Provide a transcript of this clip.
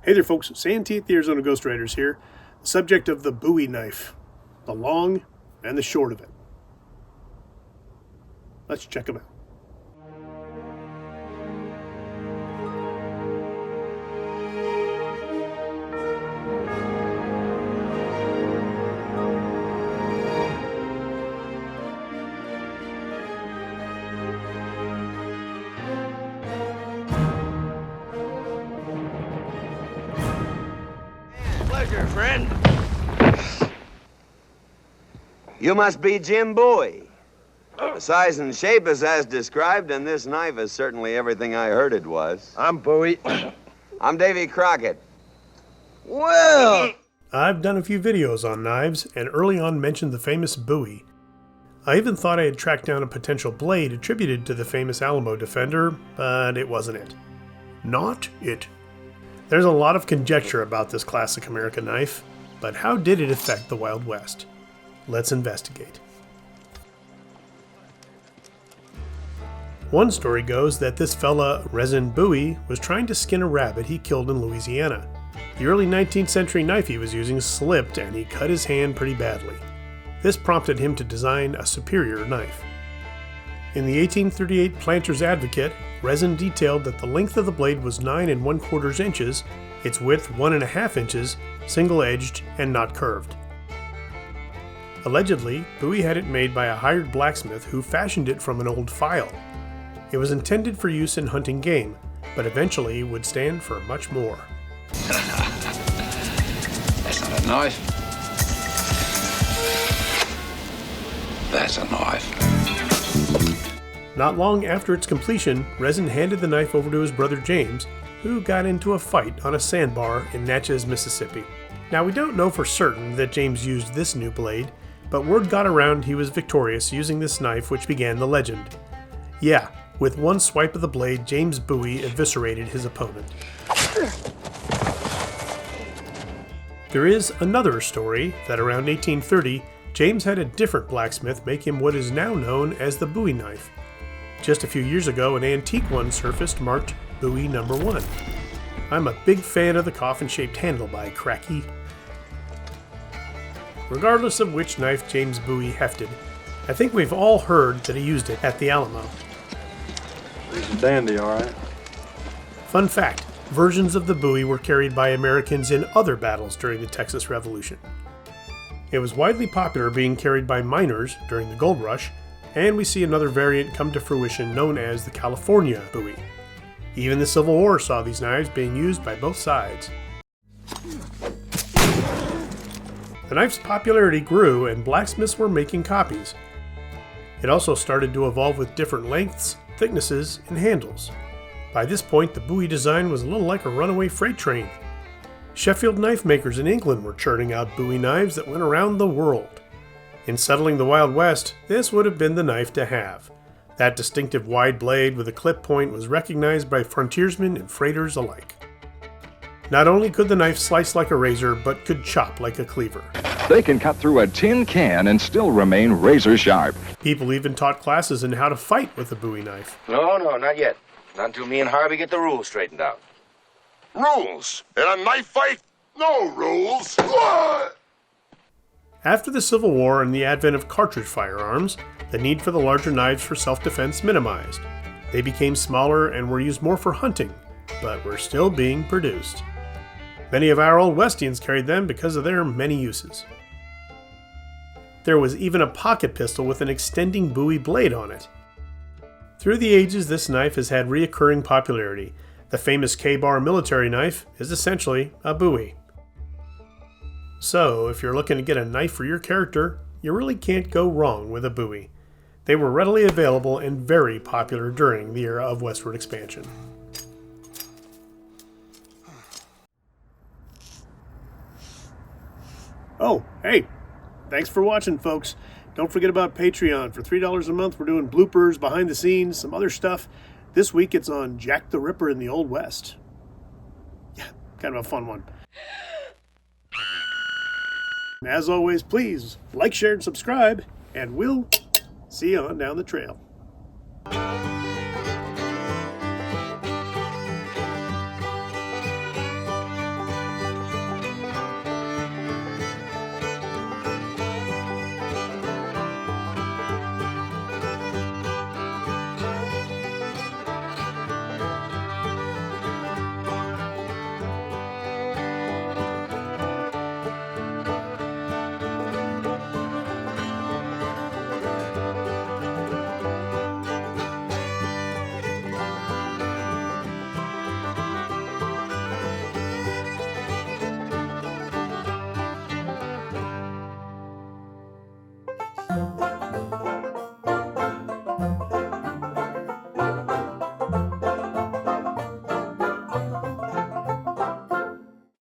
Hey there folks, Sand-Teeth the Arizona Ghost Riders here. The subject of the Bowie knife. The long and the short of it. Let's check them out. Pleasure, friend. You must be Jim Bowie. The size and shape is as described, and this knife is certainly everything I heard it was. I'm Bowie. I'm Davy Crockett. Well, I've done a few videos on knives, and early on mentioned the famous Bowie. I even thought I had tracked down a potential blade attributed to the famous Alamo Defender, but it wasn't it. Not it. There's a lot of conjecture about this classic American knife, but how did it affect the Wild West? Let's investigate. One story goes that this fella, Resin Bowie, was trying to skin a rabbit he killed in Louisiana. The early 19th century knife he was using slipped and he cut his hand pretty badly. This prompted him to design a superior knife. In the 1838 Planter's Advocate, Resin detailed that the length of the blade was 9 1/4 inches, its width 1.5 inches, single-edged, and not curved. Allegedly, Bowie had it made by a hired blacksmith who fashioned it from an old file. It was intended for use in hunting game, but eventually would stand for much more. That's not a knife. That's a knife. Not long after its completion, Resin handed the knife over to his brother James, who got into a fight on a sandbar in Natchez, Mississippi. Now, we don't know for certain that James used this new blade, but word got around he was victorious using this knife, which began the legend. Yeah, with one swipe of the blade, James Bowie eviscerated his opponent. There is another story that around 1830, James had a different blacksmith make him what is now known as the Bowie knife. Just a few years ago, an antique one surfaced marked Bowie No. 1. I'm a big fan of the coffin-shaped handle by Cracky. Regardless of which knife James Bowie hefted, I think we've all heard that he used it at the Alamo. He's a dandy, all right. Fun fact, versions of the Bowie were carried by Americans in other battles during the Texas Revolution. It was widely popular being carried by miners during the Gold Rush, and we see another variant come to fruition known as the California Bowie. Even the Civil War saw these knives being used by both sides. The knife's popularity grew and blacksmiths were making copies. It also started to evolve with different lengths, thicknesses, and handles. By this point, the Bowie design was a little like a runaway freight train. Sheffield knife makers in England were churning out Bowie knives that went around the world. In settling the Wild West, this would have been the knife to have. That distinctive wide blade with a clip point was recognized by frontiersmen and freighters alike. Not only could the knife slice like a razor, but could chop like a cleaver. They can cut through a tin can and still remain razor sharp. People even taught classes in how to fight with the Bowie knife. No, not yet. Not until me and Harvey get the rules straightened out. Rules? In a knife fight? No rules. After the Civil War and the advent of cartridge firearms, the need for the larger knives for self-defense minimized. They became smaller and were used more for hunting, but were still being produced. Many of our Old Westians carried them because of their many uses. There was even a pocket pistol with an extending Bowie blade on it. Through the ages, this knife has had reoccurring popularity. The famous K-bar military knife is essentially a Bowie. So, if you're looking to get a knife for your character, you really can't go wrong with a Bowie. They were readily available and very popular during the era of westward expansion. Oh, hey, thanks for watching, folks. Don't forget about Patreon. For $3 a month, we're doing bloopers, behind the scenes, some other stuff. This week it's on Jack the Ripper in the Old West. Yeah, kind of a fun one. As always, please like, share, and subscribe, and we'll see you on down the trail.